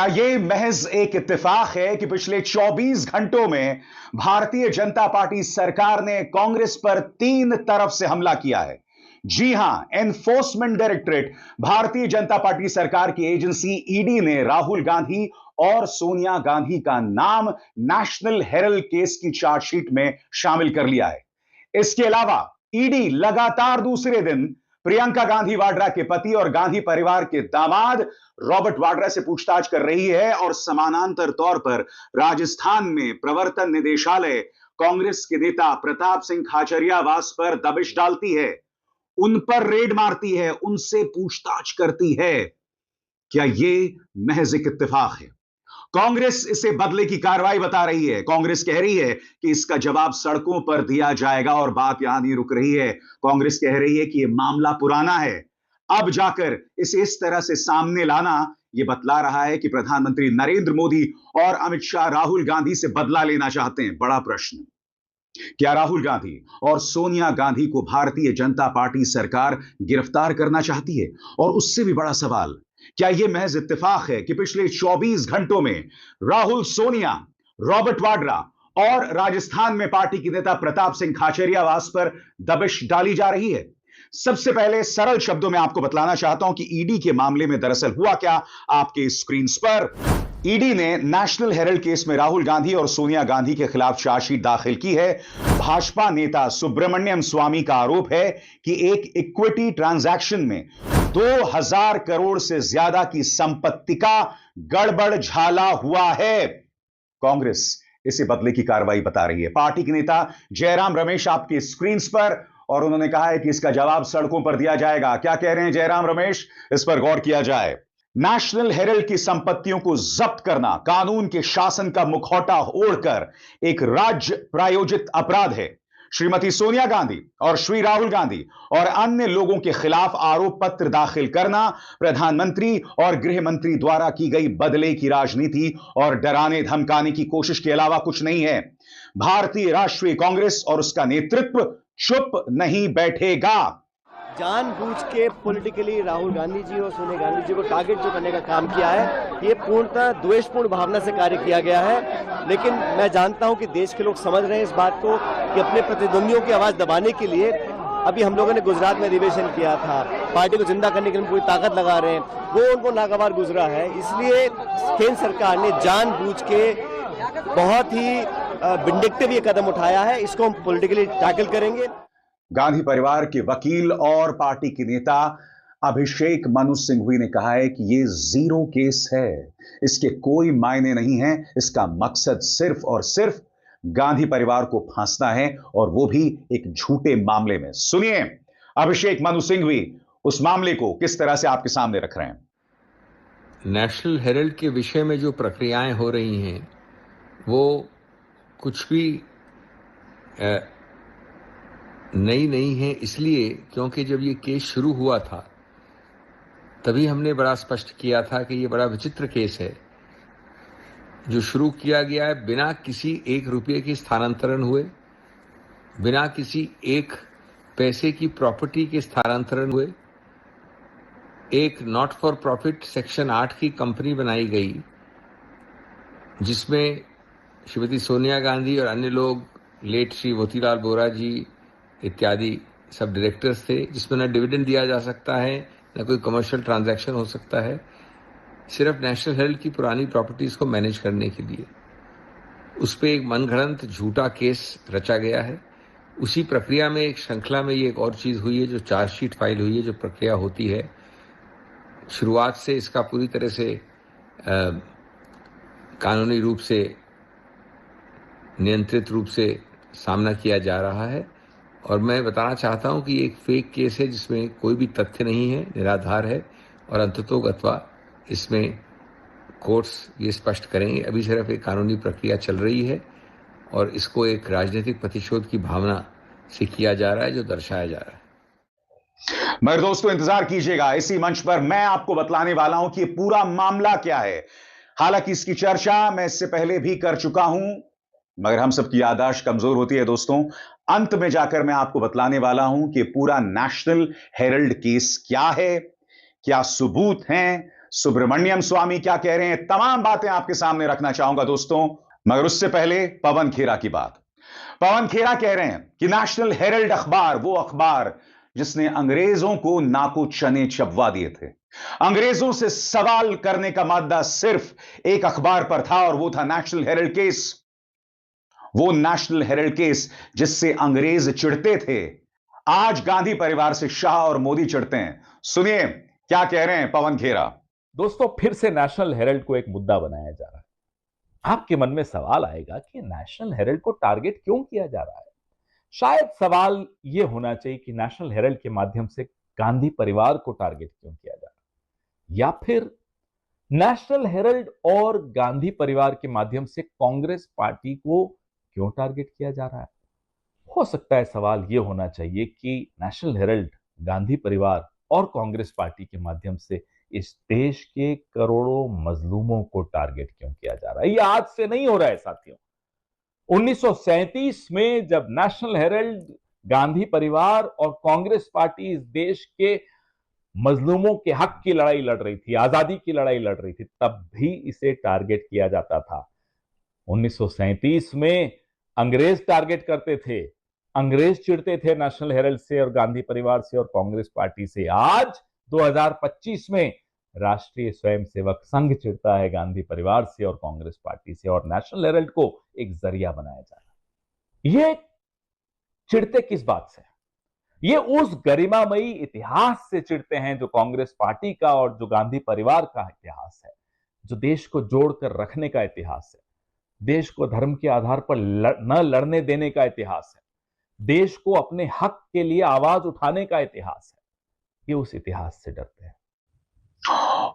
यह महज एक इत्तेफाक है कि पिछले 24 घंटों में भारतीय जनता पार्टी सरकार ने कांग्रेस पर 3 तरफ से हमला किया है? जी हां, enforcement directorate, Bharatiya Janata party सरकार की एजेंसी ईडी ने राहुल गांधी और सोनिया गांधी का नाम नेशनल हेरल्ड केस की चार्जशीट में शामिल कर लिया है। इसके अलावा ईडी लगातार दूसरे दिन प्रियंका गांधी वाड्रा के पति और गांधी परिवार के दामाद रॉबर्ट वाड्रा से पूछताछ कर रही है और समानांतर तौर पर राजस्थान में प्रवर्तन निदेशालय कांग्रेस के नेता प्रताप सिंह खाचरियावास पर दबिश डालती है, उन पर रेड मारती है, उनसे पूछताछ करती है। क्या यह महज एक इत्तेफाक है? कांग्रेस इसे बदले की कार्रवाई बता रही है। कांग्रेस कह रही है कि इसका जवाब सड़कों पर दिया जाएगा और बात यहां नहीं रुक रही है। कांग्रेस कह रही है कि यह मामला पुराना है, अब जाकर इसे इस तरह से सामने लाना यह बतला रहा है कि प्रधानमंत्री नरेंद्र मोदी और अमित शाह राहुल गांधी से बदला लेना चाहते हैं। बड़ा प्रश्न, क्या राहुल गांधी और सोनिया गांधी को भारतीय जनता पार्टी सरकार गिरफ्तार करना चाहती है? और उससे भी बड़ा सवाल, क्या यह महज इत्तेफाक है कि पिछले 24 घंटों में राहुल, सोनिया, रॉबर्ट वाड्रा और राजस्थान में पार्टी के नेता प्रताप सिंह खाचरियावास पर दबिश डाली जा रही है? सबसे पहले सरल शब्दों में आपको बतलाना चाहता हूं कि ईडी के मामले में दरअसल हुआ क्या। आपके स्क्रीन पर ईडी ने नेशनल हेरल्ड केस में राहुल गांधी और सोनिया गांधी के खिलाफ चार्जशीट दाखिल की है। भाजपा नेता सुब्रमण्यम स्वामी का आरोप है कि एक इक्विटी ट्रांजैक्शन में 2000 करोड़ से ज्यादा की संपत्ति का गड़बड़ झाला हुआ है। कांग्रेस इसे बदले की कार्रवाई बता रही है। पार्टी के नेता जयराम रमेश आपकी स्क्रीन पर, और उन्होंने कहा है कि इसका जवाब सड़कों पर दिया जाएगा। क्या कह रहे हैं जयराम रमेश? इस पर गौर किया जाए। नेशनल हेरल्ड की संपत्तियों को जब्त करना कानून के शासन का मुखौटा ओढ़कर एक राज्य प्रायोजित अपराध है। श्रीमती सोनिया गांधी और श्री राहुल गांधी और अन्य लोगों के खिलाफ आरोप पत्र दाखिल करना प्रधानमंत्री और गृह मंत्री द्वारा की गई बदले की राजनीति और डराने धमकाने की कोशिश के अलावा कुछ नहीं है। भारतीय राष्ट्रीय कांग्रेस और उसका नेतृत्व चुप नहीं बैठेगा। जानबूझ के पॉलिटिकली राहुल गांधी जी और सोनिया गांधी जी को टारगेट जो करने का काम किया है, ये पूर्णतः द्वेषपूर्ण भावना से कार्य किया गया है। लेकिन मैं जानता हूं कि देश के लोग समझ रहे हैं इस बात को कि अपने प्रतिद्वंदियों की आवाज दबाने के लिए अभी हम लोगों ने गुजरात में अधिवेशन किया था, पार्टी को जिंदा करने के लिए पूरी ताकत लगा रहे हैं, वो उनको नागवार गुजरा है। इसलिए केंद्र सरकार ने जानबूझ के बहुत ही विंडिक्टिव ये कदम उठाया है। इसको हम पॉलिटिकली टैकल करेंगे। गांधी परिवार के वकील और पार्टी के नेता अभिषेक मनु सिंघवी ने कहा है कि यह जीरो केस है, इसके कोई मायने नहीं है, इसका मकसद सिर्फ और सिर्फ गांधी परिवार को फांसना है, और वो भी एक झूठे मामले में। सुनिए अभिषेक मनु सिंघवी उस मामले को किस तरह से आपके सामने रख रहे हैं। नेशनल हेरल्ड के विषय में जो प्रक्रियाएं हो रही हैं वो कुछ भी नई नहीं है, इसलिए क्योंकि जब ये केस शुरू हुआ था तभी हमने बड़ा स्पष्ट किया था कि ये बड़ा विचित्र केस है जो शुरू किया गया है बिना किसी 1 रुपये के स्थानांतरण हुए, बिना किसी 1 पैसे की प्रॉपर्टी के स्थानांतरण हुए। एक नॉट फॉर प्रॉफिट सेक्शन 8 की कंपनी बनाई गई जिसमें श्रीमती सोनिया गांधी और अन्य लोग, लेट श्री मोतीलाल वोरा जी इत्यादि सब डायरेक्टर्स थे, जिसमें न डिविडेंड दिया जा सकता है, न कोई कमर्शियल ट्रांजैक्शन हो सकता है, सिर्फ नेशनल हेरल्ड की पुरानी प्रॉपर्टीज़ को मैनेज करने के लिए। उस पर एक मनगढ़ंत झूठा केस रचा गया है। उसी प्रक्रिया में एक श्रृंखला में ये एक और चीज़ हुई है जो चार्जशीट फाइल हुई है, जो प्रक्रिया होती है। शुरुआत से इसका पूरी तरह से कानूनी रूप से नियंत्रित रूप से सामना किया जा रहा है, और मैं बताना चाहता हूं कि ये एक फेक केस है जिसमें कोई भी तथ्य नहीं है, निराधार है, और अंततोगत्वा इसमें कोर्ट्स ये स्पष्ट करेंगे। अभी सिर्फ एक कानूनी प्रक्रिया चल रही है और इसको एक राजनीतिक प्रतिशोध की भावना से किया जा रहा है जो दर्शाया जा रहा है। मगर दोस्तों इंतजार कीजिएगा, इसी मंच पर मैं आपको बतलाने वाला हूं कि पूरा मामला क्या है। हालांकि इसकी चर्चा मैं इससे पहले भी कर चुका हूं, मगर हम सबकी याददाश्त कमजोर होती है दोस्तों। अंत में जाकर मैं आपको बतलाने वाला हूं कि पूरा नेशनल हेरल्ड केस क्या है, क्या सबूत हैं, सुब्रमण्यम स्वामी क्या कह रहे हैं, तमाम बातें आपके सामने रखना चाहूंगा दोस्तों, मगर उससे पहले पवन खेरा की बात। पवन खेरा कह रहे हैं कि नेशनल हेरल्ड अखबार वो अखबार जिसने अंग्रेजों को नाको चने चबवा दिए थे। अंग्रेजों से सवाल करने का मादा सिर्फ एक अखबार पर था और वो था नेशनल हेरल्ड केस। वो नेशनल हेरल्ड केस जिससे अंग्रेज चिढ़ते थे, आज गांधी परिवार से शाह और मोदी चिढ़ते हैं। सुनिए क्या कह रहे हैं पवन खेरा। दोस्तों, फिर से नेशनल हेरल्ड को एक मुद्दा बनाया जा रहा है। आपके मन में सवाल आएगा कि नेशनल हेरल्ड को टारगेट क्यों किया जा रहा है। शायद सवाल यह होना चाहिए कि नेशनल हेरल्ड के माध्यम से गांधी परिवार को टारगेट क्यों किया जा रहा है, या फिर नेशनल हेरल्ड और गांधी परिवार के माध्यम से कांग्रेस पार्टी को क्यों टारगेट किया जा रहा है। हो सकता है सवाल यह होना चाहिए कि नेशनल हेरल्ड, गांधी परिवार और कांग्रेस पार्टी के माध्यम से इस देश के करोड़ों मजलूमों को टारगेट क्यों किया जा रहा है। यह आज से नहीं हो रहा है साथियों। 1937 में जब नेशनल हेरल्ड, गांधी परिवार और कांग्रेस पार्टी इस देश के मजलूमों के हक की लड़ाई लड़ रही थी, आजादी की लड़ाई लड़ रही थी, तब भी इसे टारगेट किया जाता था। 1937 में अंग्रेज टारगेट करते थे, अंग्रेज चिढ़ते थे नेशनल हेरल्ड से और गांधी परिवार से और कांग्रेस पार्टी से। आज 2025 में राष्ट्रीय स्वयंसेवक संघ चिढ़ता है गांधी परिवार से और कांग्रेस पार्टी से, और नेशनल हेरल्ड को एक जरिया बनाया जा रहा है। ये चिढ़ते किस बात से? ये उस गरिमामयी इतिहास से चिढ़ते हैं जो कांग्रेस पार्टी का और जो गांधी परिवार का इतिहास है, जो देश को जोड़कर रखने का इतिहास है, देश को धर्म के आधार पर न लड़ने देने का इतिहास है, देश को अपने हक के लिए आवाज उठाने का इतिहास है। ये उस इतिहास से डरते हैं।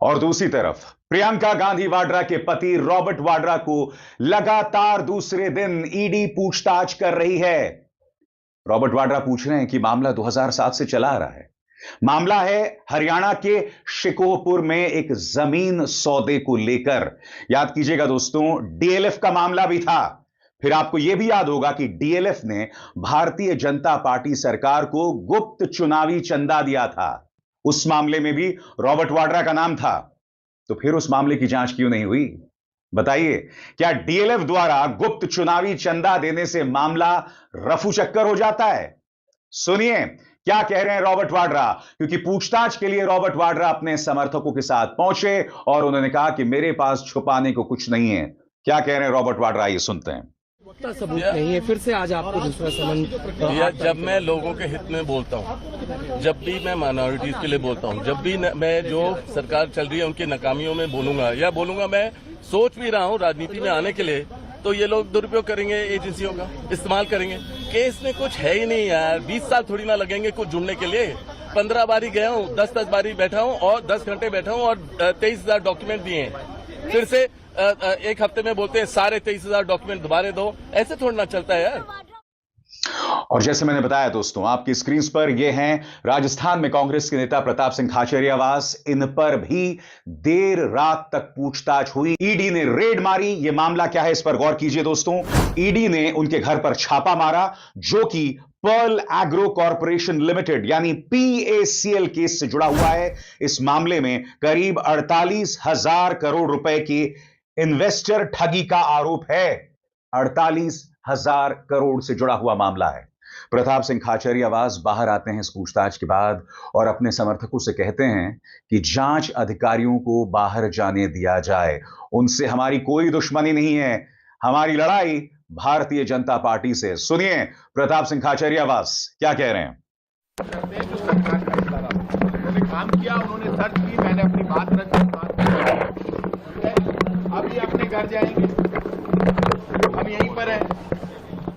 और दूसरी तरफ प्रियंका गांधी वाड्रा के पति रॉबर्ट वाड्रा को लगातार दूसरे दिन ईडी पूछताछ कर रही है। रॉबर्ट वाड्रा पूछ रहे हैं कि मामला 2007 से चला आ रहा है। मामला है हरियाणा के शिकोहपुर में एक जमीन सौदे को लेकर। याद कीजिएगा दोस्तों, डीएलएफ का मामला भी था। फिर आपको यह भी याद होगा कि डीएलएफ ने भारतीय जनता पार्टी सरकार को गुप्त चुनावी चंदा दिया था। उस मामले में भी रॉबर्ट वाड्रा का नाम था। तो फिर उस मामले की जांच क्यों नहीं हुई? बताइए, क्या डीएलएफ द्वारा गुप्त चुनावी चंदा देने से मामला रफू चक्कर हो जाता है? सुनिए क्या कह रहे हैं रॉबर्ट वाड्रा, क्योंकि पूछताछ के लिए रॉबर्ट वाड्रा अपने समर्थकों के साथ पहुंचे और उन्होंने कहा कि मेरे पास छुपाने को कुछ नहीं है। क्या कह रहे हैं रॉबर्ट वाड्रा, ये सुनते हैं। सबूत नहीं है, फिर से आज आपको दूसरा समन। जब मैं लोगों के हित में बोलता हूँ, जब भी मैं माइनॉरिटीज के लिए बोलता हूँ, जब भी मैं जो सरकार चल रही है उनकी नाकामियों में बोलूंगा, मैं सोच भी रहा हूँ राजनीति में आने के लिए, तो ये लोग दुरुपयोग करेंगे, एजेंसियों का इस्तेमाल करेंगे। केस में कुछ है ही नहीं यार, 20 साल थोड़ी ना लगेंगे कुछ जुड़ने के लिए। 15 बारी गया हूँ, 10 बारी बैठा हूँ और 10 घंटे बैठा हूँ और 23,000 डॉक्यूमेंट दिए हैं। फिर से एक हफ्ते में बोलते हैं सारे 23,000 डॉक्यूमेंट दोबारा दो, ऐसे थोड़ा ना चलता है यार। और जैसे मैंने बताया दोस्तों, आपकी स्क्रीन पर ये हैं राजस्थान में कांग्रेस के नेता प्रताप सिंह खाचरियावास। इन पर भी देर रात तक पूछताछ हुई। ईडी ने रेड मारी। ये मामला क्या है, इस पर गौर कीजिए दोस्तों। ईडी ने उनके घर पर छापा मारा, जो कि पर्ल एग्रो कॉर्पोरेशन लिमिटेड यानी PACL केस से जुड़ा हुआ है। इस मामले में करीब 48,000 करोड़ रुपए की इन्वेस्टर ठगी का आरोप है। 48,000 करोड़ से जुड़ा हुआ मामला है। प्रताप सिंह खाचरियावास बाहर आते हैं इस पूछताछ के बाद और अपने समर्थकों से कहते हैं कि जांच अधिकारियों को बाहर जाने दिया जाए। उनसे हमारी कोई दुश्मनी नहीं है, हमारी लड़ाई भारतीय जनता पार्टी से। सुनिए प्रताप सिंह खाचरियावास क्या कह रहे हैं। उन्होंने काम किया, उन्होंने सर्च की, मैंने अपनी बात रखी। अभी अपने घर जाएंगे, हम यहीं पर हैं।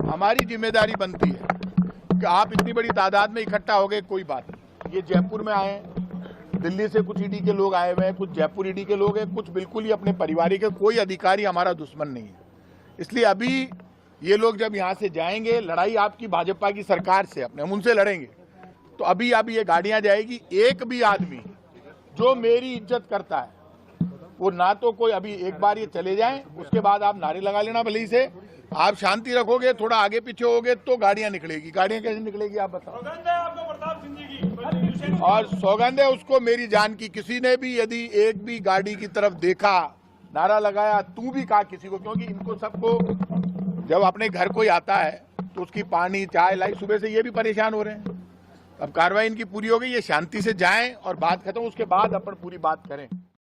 हमारी जिम्मेदारी बनती है कि आप इतनी बड़ी तादाद में इकट्ठा हो गए, कोई बात नहीं। ये जयपुर में आए, दिल्ली से कुछ ईडी के लोग आए हुए हैं, कुछ जयपुर ईडी के लोग हैं, कुछ बिल्कुल ही अपने परिवार के। कोई अधिकारी हमारा दुश्मन नहीं है। इसलिए अभी ये लोग जब यहाँ से जाएंगे, लड़ाई आपकी भाजपा की सरकार से, अपने हम उनसे लड़ेंगे। तो अभी ये गाड़ियां जाएगी। एक भी आदमी जो मेरी इज्जत करता है वो ना तो कोई, अभी एक बार ये चले जाएं, उसके बाद आप नारे लगा लेना भले ही से। आप शांति रखोगे, थोड़ा आगे पीछे होगे तो गाड़ियां निकलेगी। गाड़ियां कैसे निकलेगी आप बताओ। और सौगंध है उसको मेरी जान की, किसी ने भी यदि एक भी गाड़ी की तरफ देखा, नारा लगाया, तू भी कहा किसी को, क्योंकि इनको सबको जब अपने घर कोई आता है तो उसकी पानी चाय लाई, सुबह से ये भी परेशान हो रहे हैं। अब कार्रवाई इनकी पूरी हो गई, ये शांति से जाएं और बात खत्म, उसके बाद अपन पूरी बात करें।